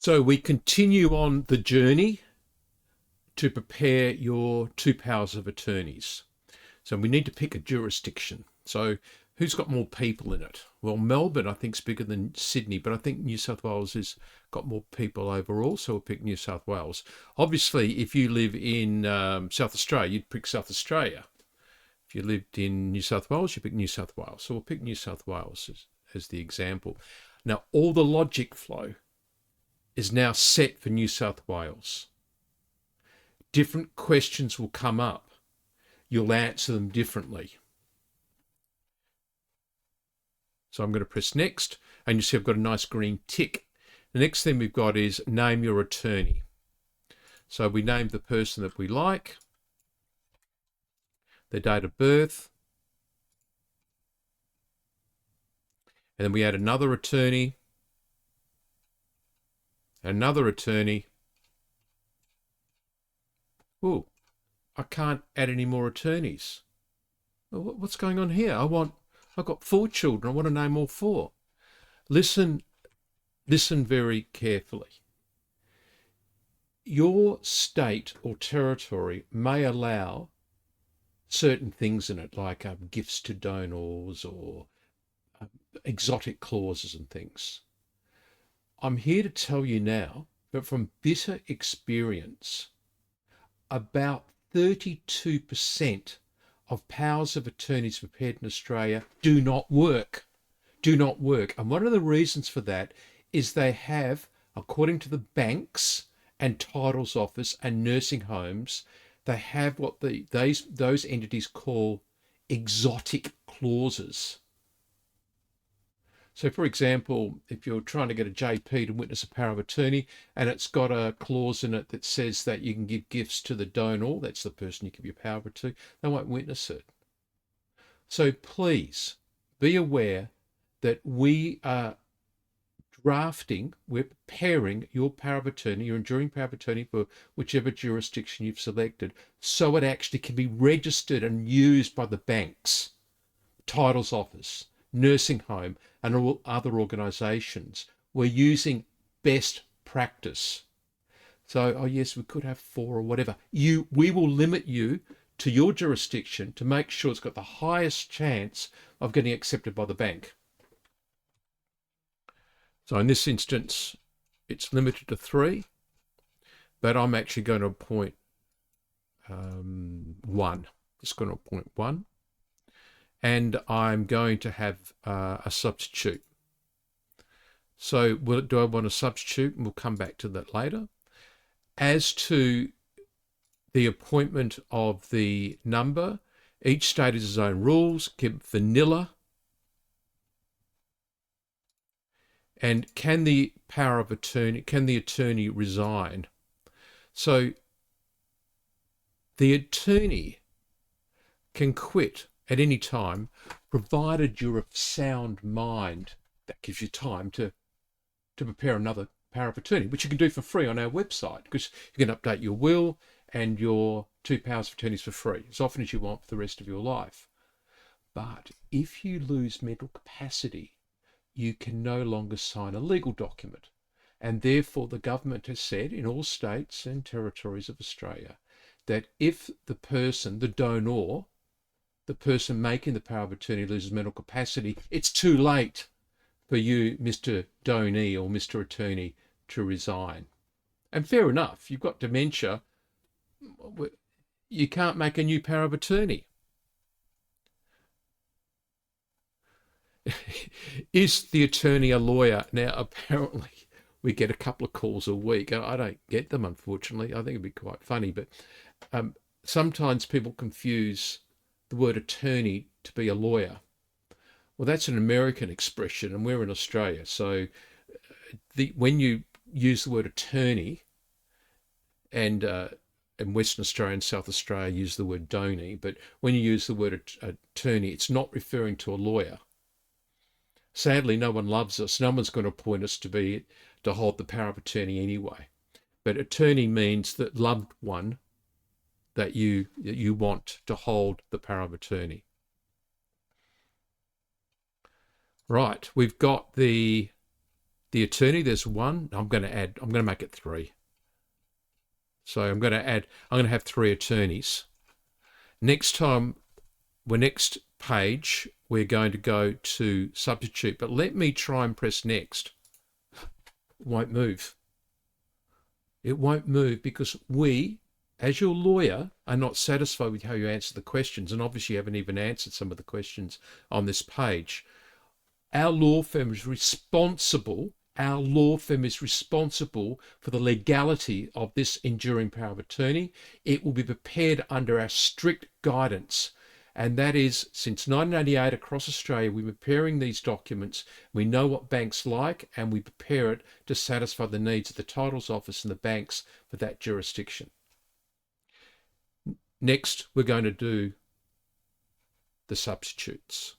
So we continue on the journey to prepare your two powers of attorneys. So we need to pick a jurisdiction. So who's got more people in it? Well, Melbourne, I think, is bigger than Sydney, but I think New South Wales has got more people overall, so we'll pick New South Wales. Obviously, if you live in South Australia, you'd pick South Australia. If you lived in New South Wales, you pick New South Wales. So we'll pick New South Wales as the example. Now, all the logic flow is now set for New South Wales. Different questions will come up. You'll answer them differently. So I'm going to press next, and you see I've got a nice green tick. The next thing we've got is name your attorney. So we name the person that we like, their date of birth, and then we add another attorney, another attorney. Oh, I can't add any more attorneys. What's going on here? I've got 4 children. I want to name all 4. Listen very carefully. Your state or territory may allow certain things in it, like gifts to donors or exotic clauses and things. I'm here to tell you now that from bitter experience, about 32% of powers of attorneys prepared in Australia do not work. And one of the reasons for that is they have, according to the banks and titles office and nursing homes, they have what those entities call exotic clauses. So, for example, if you're trying to get a JP to witness a power of attorney and it's got a clause in it that says that you can give gifts to the donor, that's the person you give your power of attorney, they won't witness it. So please be aware that we are we're preparing your power of attorney, your enduring power of attorney for whichever jurisdiction you've selected, so it actually can be registered and used by the banks, titles office, nursing home, and all other organisations. We're using best practice. So, oh yes, we could have 4 or whatever. We will limit you to your jurisdiction to make sure it's got the highest chance of getting accepted by the bank. So in this instance, it's limited to 3, but I'm actually going to appoint 1. Just going to appoint 1. And I'm going to have a substitute. So do I want a substitute? And we'll come back to that later. As to the appointment of the number, each state has its own rules. Keep vanilla. And can the attorney resign? So the attorney can quit at any time, provided you're of sound mind. That gives you time to prepare another power of attorney, which you can do for free on our website, because you can update your will and your 2 powers of attorneys for free, as often as you want for the rest of your life. But if you lose mental capacity, you can no longer sign a legal document. And therefore, the government has said in all states and territories of Australia that if the person, the donor, the person making the power of attorney loses mental capacity, it's too late for you, Mr. Donee or Mr. Attorney, to resign. And fair enough, you've got dementia, you can't make a new power of attorney. Is the attorney a lawyer? Now, apparently, we get a couple of calls a week. I don't get them, unfortunately. I think it'd be quite funny, but sometimes people confuse the word attorney to be a lawyer. Well, that's an American expression, and we're in Australia. So when you use the word attorney, and in Western Australia and South Australia use the word donee, but when you use the word attorney, it's not referring to a lawyer. Sadly, no one loves us. No one's going to appoint us to hold the power of attorney anyway. But attorney means that loved one that you want to hold the power of attorney. Right, we've got the The attorney, there's one. I'm going to make it 3. So I'm going to have 3 attorneys. Next time, next page, we're going to go to substitute, but let me try and press next. It won't move. It won't move because we, as your lawyer, are not satisfied with how you answer the questions, and obviously you haven't even answered some of the questions on this page. Our law firm is responsible for the legality of this enduring power of attorney. It will be prepared under our strict guidance. And that is, since 1988 across Australia, we're preparing these documents. We know what banks like, and we prepare it to satisfy the needs of the titles office and the banks for that jurisdiction. Next, we're going to do the substitutes.